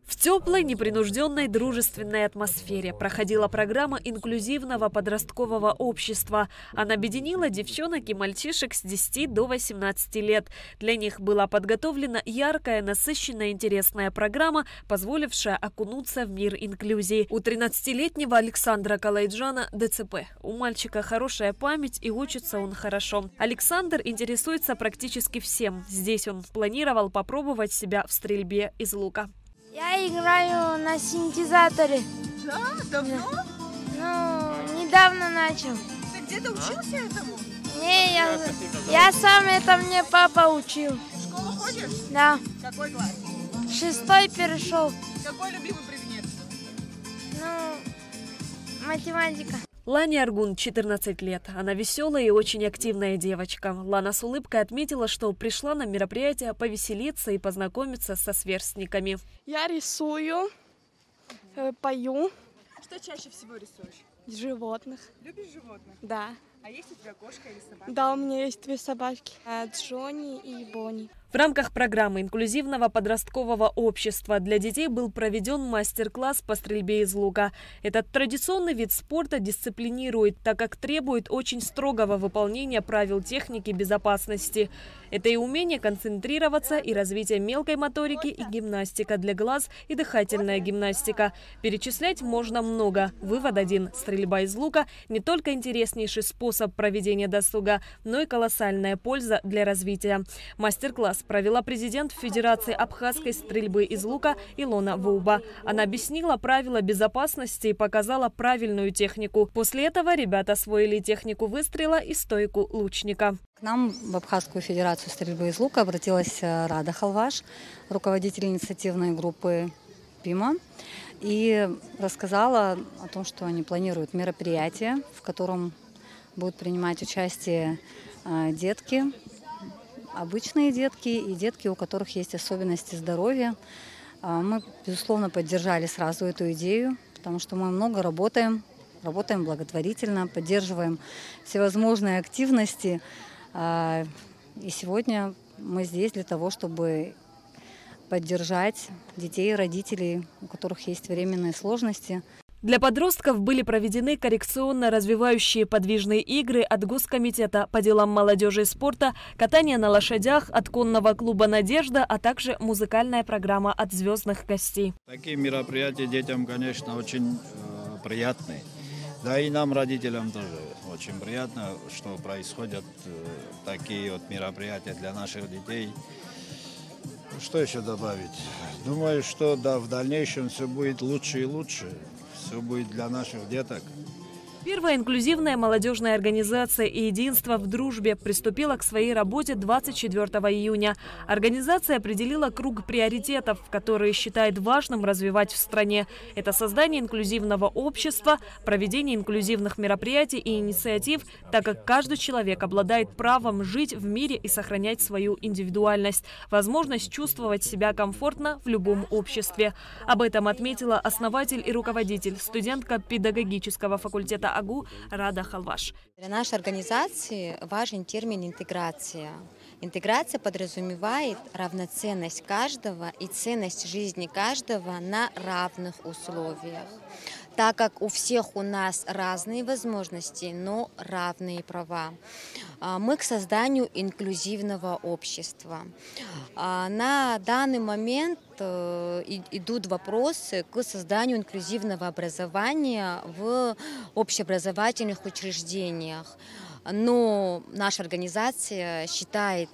В теплой, непринужденной, дружественной атмосфере проходила программа инклюзивного подросткового общества. Она объединила девчонок и мальчишек с 10 до 18 лет. Для них была подготовлена яркая, насыщенная, интересная программа, позволившая окунуться в мир инклюзии. У 13-летнего Александра Калайджана ДЦП. У мальчика хорошая память и учится он хорошо. Александр интересуется практически всем. Здесь он планировал попробовать себя в стрельбе из лука. Я играю на синтезаторе. Да? Давно? Ну, недавно начал. Ты где-то учился этому? Не, я сам, это мне папа учил. В школу ходишь? Да. Какой класс? 6-й перешел. Какой любимый предмет? Ну, математика. Лане Аргун, 14 лет. Она веселая и очень активная девочка. Лана с улыбкой отметила, что пришла на мероприятие повеселиться и познакомиться со сверстниками. Я рисую, пою. Что чаще всего рисуешь? Животных. Любишь животных? Да. А есть у тебя кошка или собака? Да, у меня есть 2 собачки. Джонни и Бонни. В рамках программы инклюзивного подросткового общества для детей был проведен мастер-класс по стрельбе из лука. Этот традиционный вид спорта дисциплинирует, так как требует очень строгого выполнения правил техники безопасности. Это и умение концентрироваться, и развитие мелкой моторики, и гимнастика для глаз, и дыхательная гимнастика. Перечислять можно много. Вывод один: стрельба из лука – не только интереснейший способ проведения досуга, но и колоссальная польза для развития. Мастер-класс провела президент Федерации абхазской стрельбы из лука Илона Вуба. Она объяснила правила безопасности и показала правильную технику. После этого ребята освоили технику выстрела и стойку лучника. К нам в Абхазскую Федерацию стрельбы из лука обратилась Рада Халваш, руководитель инициативной группы ПИМА, и рассказала о том, что они планируют мероприятие, в котором будут принимать участие детки, обычные детки и детки, у которых есть особенности здоровья. Мы, безусловно, поддержали сразу эту идею, потому что мы много работаем благотворительно, поддерживаем всевозможные активности. И сегодня мы здесь для того, чтобы поддержать детей и родителей, у которых есть временные сложности. Для подростков были проведены коррекционно-развивающие подвижные игры от Госкомитета по делам молодежи и спорта, катание на лошадях от конного клуба «Надежда», а также музыкальная программа от звездных гостей. Такие мероприятия детям, конечно, очень приятны. Да и нам, родителям, тоже очень приятно, что происходят такие вот мероприятия для наших детей. Что еще добавить? Думаю, что да, в дальнейшем все будет лучше и лучше. Все будет для наших деток. Первая инклюзивная молодежная организация «И единство в дружбе» приступила к своей работе 24 июня. Организация определила круг приоритетов, которые считает важным развивать в стране. Это создание инклюзивного общества, проведение инклюзивных мероприятий и инициатив, так как каждый человек обладает правом жить в мире и сохранять свою индивидуальность, возможность чувствовать себя комфортно в любом обществе. Об этом отметила основатель и руководитель, студентка педагогического факультета АГУ Рада Халваш. Для нашей организации важен термин «интеграция». Интеграция подразумевает равноценность каждого и ценность жизни каждого на равных условиях. Так как у всех у нас разные возможности, но равные права. Мы к созданию инклюзивного общества. На данный момент идут вопросы к созданию инклюзивного образования в общеобразовательных учреждениях. Но наша организация считает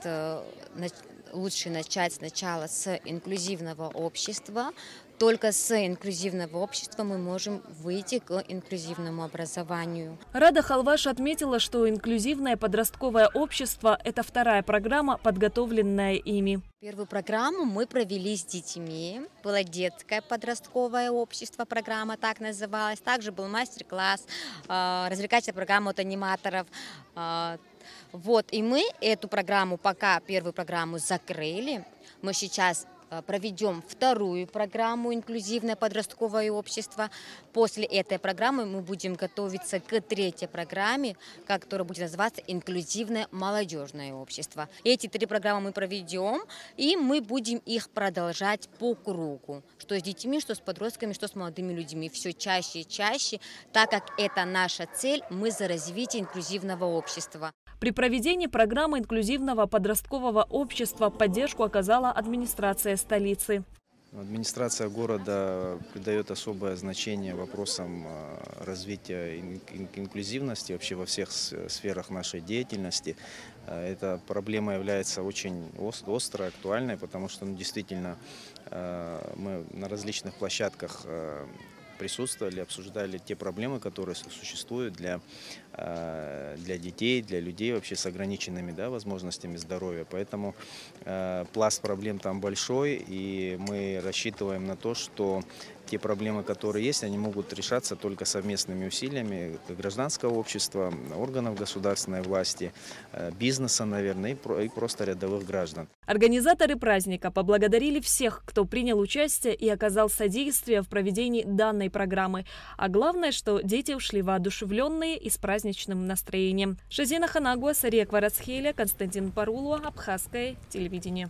лучше начать сначала с инклюзивного общества. Только с инклюзивного общества мы можем выйти к инклюзивному образованию. Рада Халваш отметила, что инклюзивное подростковое общество – это вторая программа, подготовленная ими. Первую программу мы провели с детьми. Было детское подростковое общество, программа так называлась. Также был мастер-класс, развлекательная программа от аниматоров. Вот, и мы эту программу, пока первую программу закрыли, мы сейчас проведем вторую программу «Инклюзивное подростковое общество». После этой программы мы будем готовиться к третьей программе, которая будет называться «Инклюзивное молодежное общество». Эти 3 программы мы проведем, и мы будем их продолжать по кругу. Что с детьми, что с подростками, что с молодыми людьми. Все чаще и чаще, так как это наша цель, мы за развитие инклюзивного общества. При проведении программы инклюзивного подросткового общества поддержку оказала администрация столицы. Администрация города придает особое значение вопросам развития инклюзивности вообще во всех сферах нашей деятельности. Эта проблема является очень острой, актуальной, потому что действительно мы на различных площадках присутствовали, обсуждали те проблемы, которые существуют для детей, для людей вообще с ограниченными возможностями здоровья. Поэтому пласт проблем там большой, и мы рассчитываем на то, что те проблемы, которые есть, они могут решаться только совместными усилиями гражданского общества, органов государственной власти, бизнеса, наверное, и просто рядовых граждан. Организаторы праздника поблагодарили всех, кто принял участие и оказал содействие в проведении данной программы. А главное, что дети ушли воодушевленные и с праздничным настроением. Шазина Ханагуа, Сария Кварацхеля, Константин Парулуа, Абхазское телевидение.